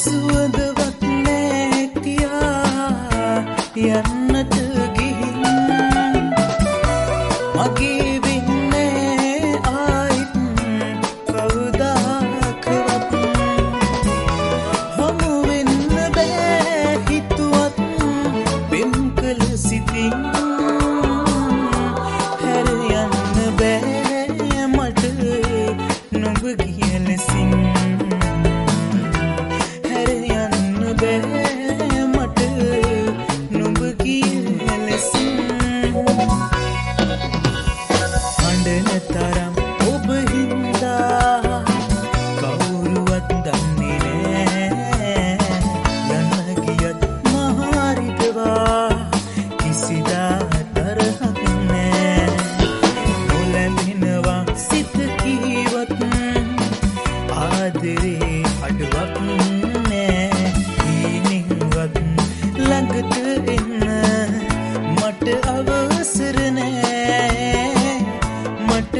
සුවඳවත් නෑ කියා යන්නට ගිහින් මගේ වෙන්නේ ආයිත් කවදාකවත් හමු වෙන්න බෑ හිතුවත් වෙන් කළ සිතින් හැර යන්න බෑ මට නුඹ ගිය ලෙසින් හැර යන්න බෑ මට නුඹ ගිය ලෙසින් අඬන තරම් ඔබ හින්දා කවුරුවත් දන්නේ නෑ යන්න ගියත් මහරිකවා කිසිදා තරහක් නෑ නොලැඹෙනවා සිත කීවත් ආදරේ අඩුවක් නෑ ඊනින්වත් ළඟට එන්න මට අවසර නෑ මට